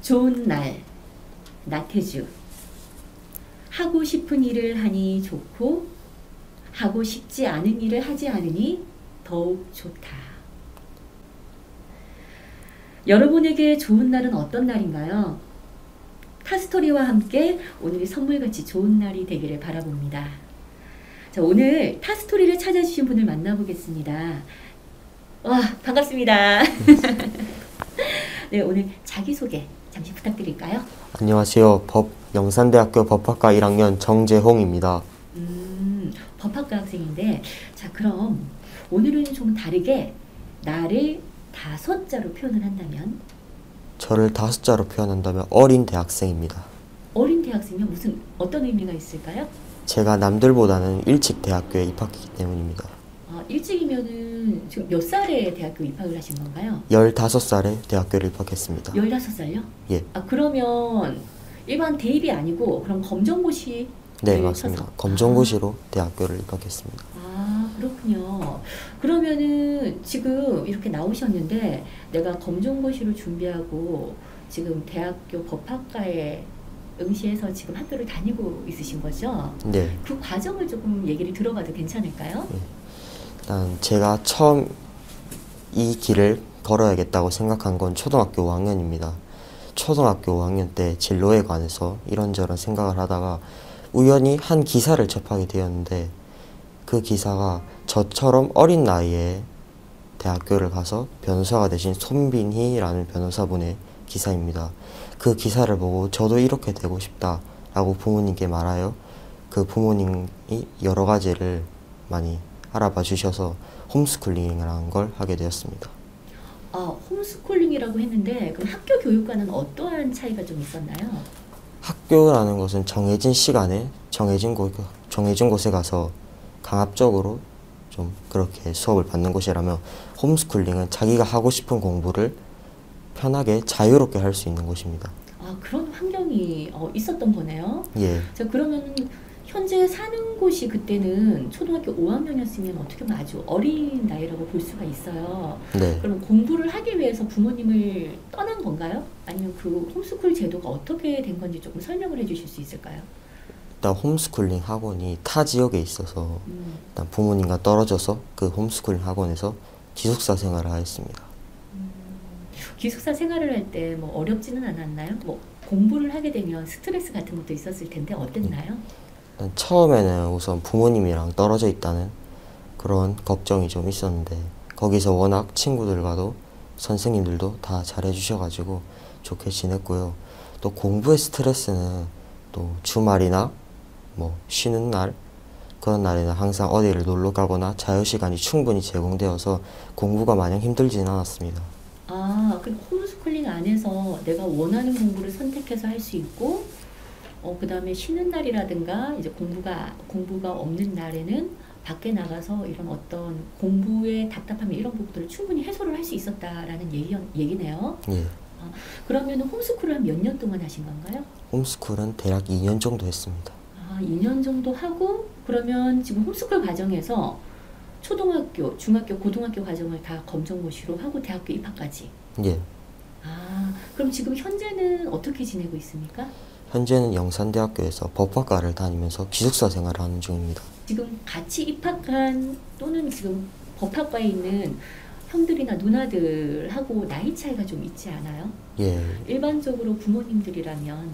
좋은 날, 나태주. 하고 싶은 일을 하니 좋고 하고 싶지 않은 일을 하지 않으니 더욱 좋다. 여러분에게 좋은 날은 어떤 날인가요? 타스토리와 함께 오늘이 선물같이 좋은 날이 되기를 바라봅니다. 자, 오늘 타스토리를 찾아주신 분을 만나보겠습니다. 와, 반갑습니다. 네, 오늘 자기소개 잠시 부탁드릴까요? 안녕하세요. 영산대학교 법학과 1학년 정재홍입니다. 법학과 학생인데, 자, 그럼 오늘은 좀 다르게 나를 5자로 표현을 한다면? 저를 5자로 표현한다면 어린 대학생입니다. 어린 대학생이면 어떤 의미가 있을까요? 제가 남들보다는 일찍 대학교에 입학했기 때문입니다. 아, 일찍이면은 지금 몇 살에 대학교 입학을 하신 건가요? 15살에 대학교를 입학했습니다. 15살요? 예. 아, 그러면 일반 대입이 아니고 그럼 검정고시? 네, 맞습니다. 검정고시로 대학교를 입학했습니다. 아, 그렇군요. 그러면은 지금 이렇게 나오셨는데 내가 검정고시를 준비하고 지금 대학교 법학과에 응시해서 지금 학교를 다니고 있으신 거죠? 네. 그 과정을 조금 얘기를 들어봐도 괜찮을까요? 네. 일단 제가 처음 이 길을 걸어야겠다고 생각한 건 초등학교 5학년입니다. 초등학교 5학년 때 진로에 관해서 이런저런 생각을 하다가 우연히 한 기사를 접하게 되었는데 그 기사가 저처럼 어린 나이에 대학교를 가서 변호사가 되신 손빈희라는 변호사분의 기사입니다. 그 기사를 보고 저도 이렇게 되고 싶다라고 부모님께 말하여 그 부모님이 여러 가지를 많이 알아봐 주셔서 홈스쿨링이라는 걸 하게 되었습니다. 아, 홈스쿨링이라고 했는데 그럼 학교 교육과는 어떠한 차이가 좀 있었나요? 학교라는 것은 정해진 시간에 정해진 곳에 가서 강압적으로 좀 그렇게 수업을 받는 곳이라면 홈스쿨링은 자기가 하고 싶은 공부를 편하게 자유롭게 할 수 있는 곳입니다. 아, 그런 환경이 있었던 거네요. 예. 자, 그러면 현재 사는 곳이 그때는 초등학교 5학년이었으면 어떻게 보면 아주 어린 나이라고 볼 수가 있어요. 네. 그럼 공부를 하기 위해서 부모님을 떠난 건가요? 아니면 그 홈스쿨 제도가 어떻게 된 건지 조금 설명을 해주실 수 있을까요? 일단 홈스쿨링 학원이 타 지역에 있어서 일단 부모님과 떨어져서 그 홈스쿨링 학원에서 기숙사 생활을 하였습니다. 기숙사 생활을 할 때 뭐 어렵지는 않았나요? 뭐 공부를 하게 되면 스트레스 같은 것도 있었을 텐데 어땠나요? 처음에는 우선 부모님이랑 떨어져 있다는 그런 걱정이 좀 있었는데 거기서 워낙 친구들과도 선생님들도 다 잘해 주셔가지고 좋게 지냈고요. 또 공부의 스트레스는 또 주말이나 뭐 쉬는 날 그런 날에는 항상 어디를 놀러 가거나 자유시간이 충분히 제공되어서 공부가 마냥 힘들지는 않았습니다. 아, 그럼 홈스쿨링 안에서 내가 원하는 공부를 선택해서 할 수 있고 그 다음에 쉬는 날이라든가 이제 공부가 없는 날에는 밖에 나가서 이런 어떤 공부의 답답함 이런 부분들을 충분히 해소를 할 수 있었다라는 얘기네요. 예. 아, 그러면 홈스쿨을 한 몇 년 동안 하신 건가요? 홈스쿨은 대략 2년 정도 했습니다. 아, 2년 정도 하고 그러면 지금 홈스쿨 과정에서 초등학교, 중학교, 고등학교 과정을 다 검정고시로 하고 대학교 입학까지. 예. 아, 그럼 지금 현재는 어떻게 지내고 있습니까? 현재는 영산대학교에서 법학과를 다니면서 기숙사 생활을 하는 중입니다. 지금 같이 입학한 또는 지금 법학과에 있는 형들이나 누나들하고 나이 차이가 좀 있지 않아요? 예. 일반적으로 부모님들이라면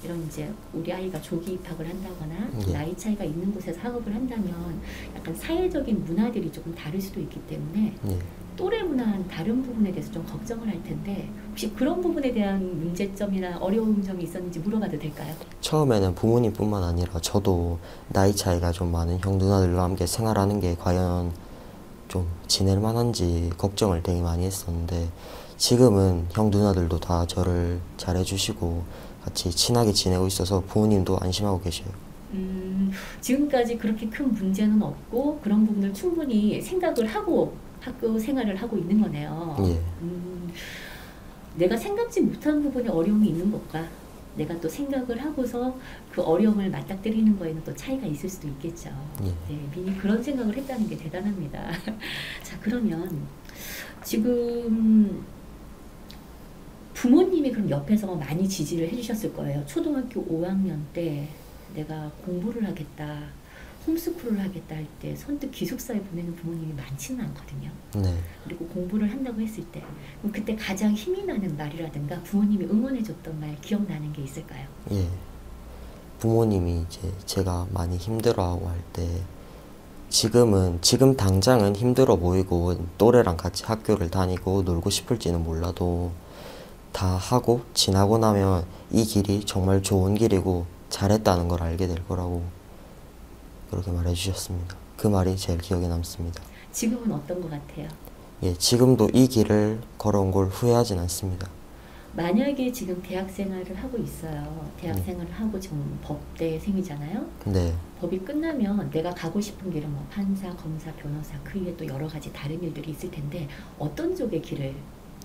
이런 이제 우리 아이가 조기 입학을 한다거나 예. 나이 차이가 있는 곳에서 학업을 한다면 약간 사회적인 문화들이 조금 다를 수도 있기 때문에 예. 또래 문화는 다른 부분에 대해서 좀 걱정을 할 텐데 혹시 그런 부분에 대한 문제점이나 어려운 점이 있었는지 물어봐도 될까요? 처음에는 부모님뿐만 아니라 저도 나이 차이가 좀 많은 형 누나들과 함께 생활하는 게 과연 좀 지낼 만한지 걱정을 되게 많이 했었는데 지금은 형 누나들도 다 저를 잘해주시고 같이 친하게 지내고 있어서 부모님도 안심하고 계셔요. 지금까지 그렇게 큰 문제는 없고 그런 부분을 충분히 생각을 하고 학교 생활을 하고 있는 거네요. 예. 내가 생각지 못한 부분에 어려움이 있는 것과 내가 또 생각을 하고서 그 어려움을 맞닥뜨리는 거에는 또 차이가 있을 수도 있겠죠. 예. 네, 미리 그런 생각을 했다는 게 대단합니다. 자, 그러면 지금 부모님이 그럼 옆에서 많이 지지를 해주셨을 거예요. 초등학교 5학년 때 내가 공부를 하겠다, 홈스쿨을 하겠다 할 때 선뜻 기숙사에 보내는 부모님이 많지는 않거든요. 네. 그리고 공부를 한다고 했을 때 그럼 그때 가장 힘이 나는 말이라든가 부모님이 응원해줬던 말 기억나는 게 있을까요? 예. 부모님이 이제 제가 많이 힘들어하고 할 때 지금 당장은 힘들어 보이고 또래랑 같이 학교를 다니고 놀고 싶을지는 몰라도 다 하고 지나고 나면 이 길이 정말 좋은 길이고 잘했다는 걸 알게 될 거라고 그렇게 말해 주셨습니다. 그 말이 제일 기억에 남습니다. 지금은 어떤 것 같아요? 예, 지금도 이 길을 걸어온 걸 후회하진 않습니다. 만약에 지금 대학 생활을 하고 있어요. 대학 생활을 하고 지금 법대생이잖아요. 네. 법이 끝나면 내가 가고 싶은 길은 뭐 판사, 검사, 변호사 그 위에 또 여러 가지 다른 일들이 있을 텐데 어떤 쪽의 길을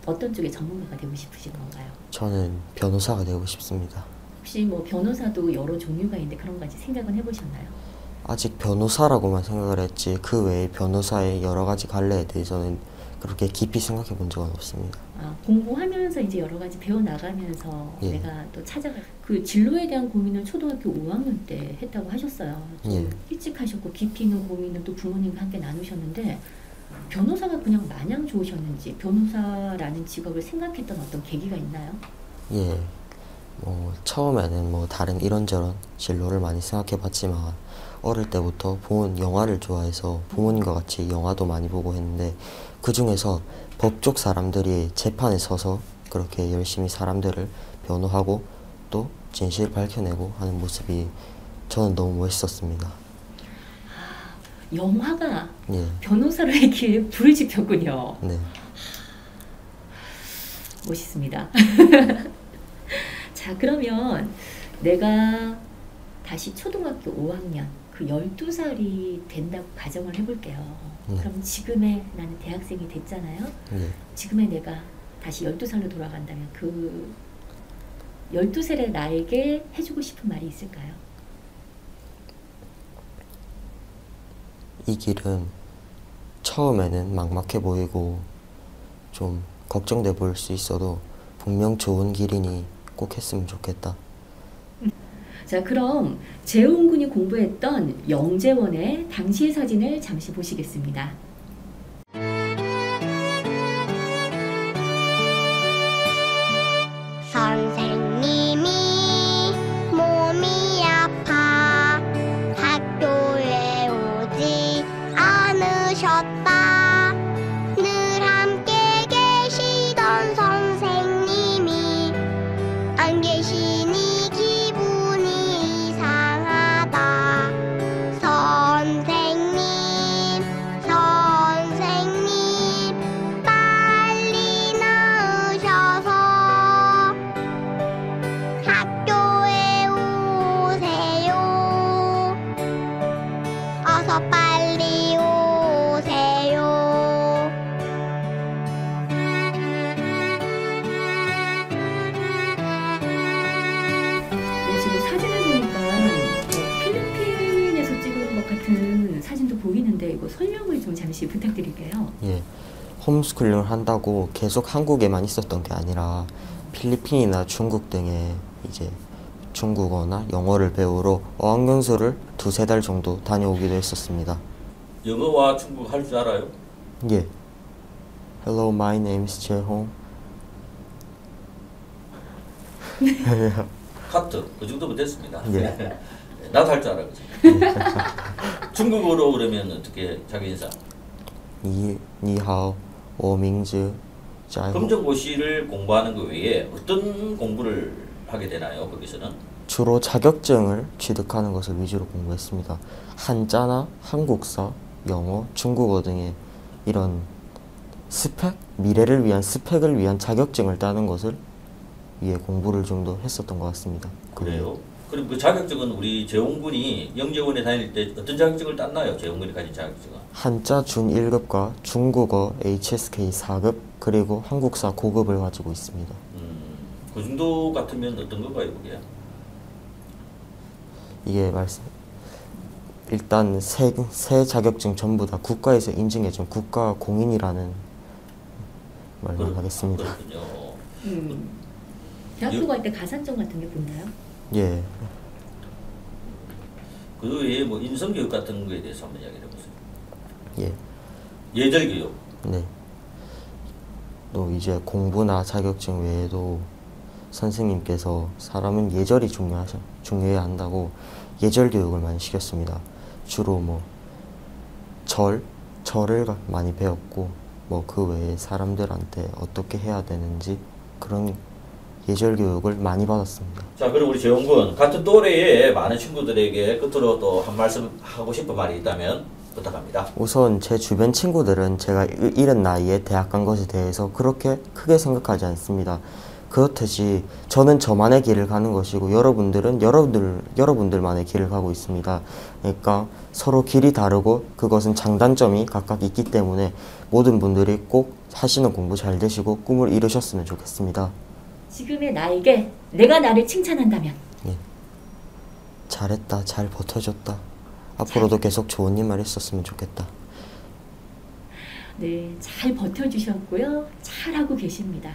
어떤 쪽의 전문가가 되고 싶으신 건가요? 저는 변호사가 되고 싶습니다. 혹시 뭐 변호사도 여러 종류가 있는데 그런 가지 생각은 해보셨나요? 아직 변호사라고만 생각을 했지 그 외에 변호사의 여러 가지 갈래에 대해서는 그렇게 깊이 생각해 본 적은 없습니다. 아, 공부하면서 이제 여러 가지 배워나가면서 예. 내가 또 찾아가 그 진로에 대한 고민을 초등학교 5학년 때 했다고 하셨어요. 좀 예. 일찍 하셨고 깊이 있는 고민을 또 부모님과 함께 나누셨는데 변호사가 그냥 마냥 좋으셨는지 변호사라는 직업을 생각했던 어떤 계기가 있나요? 예. 뭐 처음에는 뭐 다른 이런저런 진로를 많이 생각해 봤지만 어릴 때부터 본 영화를 좋아해서 부모님과 같이 영화도 많이 보고 했는데 그 중에서 법쪽 사람들이 재판에 서서 그렇게 열심히 사람들을 변호하고 또 진실을 밝혀내고 하는 모습이 저는 너무 멋있었습니다. 영화가 예. 변호사를 하기에 불을 지폈군요. 네. 멋있습니다. 자, 그러면 내가 다시 초등학교 5학년 그 12살이 된다고 가정을 해볼게요. 네. 그럼 지금의 나는 대학생이 됐잖아요. 예. 지금의 내가 다시 12살로 돌아간다면 그 12살의 나에게 해주고 싶은 말이 있을까요? 이 길은 처음에는 막막해 보이고 좀 걱정돼 보일 수 있어도 분명 좋은 길이니 꼭 했으면 좋겠다. 자, 그럼 재홍 군이 공부했던 영재원의 당시의 사진을 잠시 보시겠습니다. 선생님이 몸이 아파 학교에 오지 않으셨다. 늘 함께 계시던 선생님이 안 계시니 기분이 이상하다. 선생님, 선생님, 빨리 나으셔서 학교에 오세요. 어서 빨리 오세요. 네, 지금 사진을 보니까 필리핀에서 찍은 것 같은 사진도 보이는데 이거 설명을 좀 잠시 부탁드릴게요. 예. 홈스쿨링을 한다고 계속 한국에만 있었던 게 아니라 필리핀이나 중국 등에 이제 중국어나 영어를 배우러 어학연수를 2~3달 정도 다녀오기도 했었습니다. 영어와 중국어 할 줄 알아요? 예. Hello, my name is Jae-hong. 카트 그 정도면 됐습니다. 예. 나도 할 줄 알아. 중국어로 그러면 어떻게 자기 인사? 你好, 我名字 자이홍. 검정고시를 공부하는 것 외에 어떤 공부를 하게 되나요? 거기서는? 주로 자격증을 취득하는 것을 위주로 공부했습니다. 한자나 한국사, 영어, 중국어 등의 이런 스펙, 미래를 위한 스펙을 위한 자격증을 따는 것을 위해 공부를 좀 더 했었던 것 같습니다. 그래요? 그럼 그 자격증은 우리 재홍군이 영재원에 다닐 때 어떤 자격증을 땄나요? 재홍군이 가진 자격증은? 한자 준 1급과 중국어 HSK 4급 그리고 한국사 고급을 가지고 있습니다. 그 정도 같으면 어떤 건가요, 그게? 이게 일단 세 자격증 전부 다 국가에서 인증해준 국가 공인이라는 말만 하겠습니다. 그렇군요. 대학교 갈 때 가산점 같은 게 붙나요? 예. 그 외에 뭐 인성교육 같은 거에 대해서 한번 이야기해 보세요. 예. 예절교육. 네. 또 이제 공부나 자격증 외에도 선생님께서 사람은 예절이 중요해야 한다고 예절 교육을 많이 시켰습니다. 주로 뭐 절을 많이 배웠고 뭐 그 외에 사람들한테 어떻게 해야 되는지 그런 예절 교육을 많이 받았습니다. 자, 그럼 우리 재홍군 같은 또래의 많은 친구들에게 끝으로 또 한 말씀 하고 싶은 말이 있다면 부탁합니다. 우선 제 주변 친구들은 제가 이른 나이에 대학 간 것에 대해서 그렇게 크게 생각하지 않습니다. 그렇듯이 저는 저만의 길을 가는 것이고 여러분들은 여러분들만의 길을 가고 있습니다. 그러니까 서로 길이 다르고 그것은 장단점이 각각 있기 때문에 모든 분들이 꼭 하시는 공부 잘 되시고 꿈을 이루셨으면 좋겠습니다. 지금의 나에게 내가 나를 칭찬한다면 예. 잘했다, 잘 버텨줬다. 앞으로도 계속 좋은 일만 했었으면 좋겠다. 네, 잘 버텨주셨고요. 잘하고 계십니다.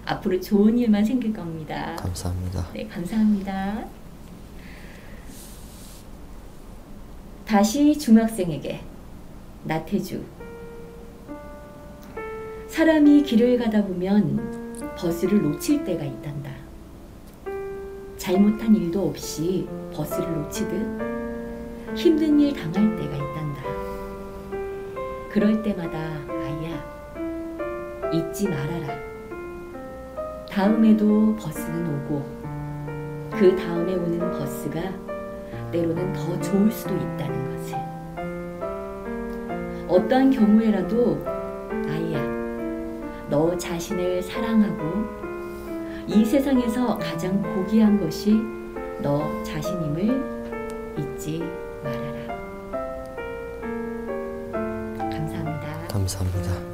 앞으로 좋은 일만 생길 겁니다. 감사합니다. 네, 감사합니다. 다시 중학생에게 나태주. 사람이 길을 가다 보면 버스를 놓칠 때가 있단다. 잘못한 일도 없이 버스를 놓치듯 힘든 일 당할 때가 있단다. 그럴 때마다 아이야, 잊지 말아라. 다음에도 버스는 오고 그 다음에 오는 버스가 때로는 더 좋을 수도 있다는 것을. 어떠한 경우에라도 아이야, 너 자신을 사랑하고 이 세상에서 가장 고귀한 것이 너 자신임을 잊지 말아라. 감사합니다. 감사합니다.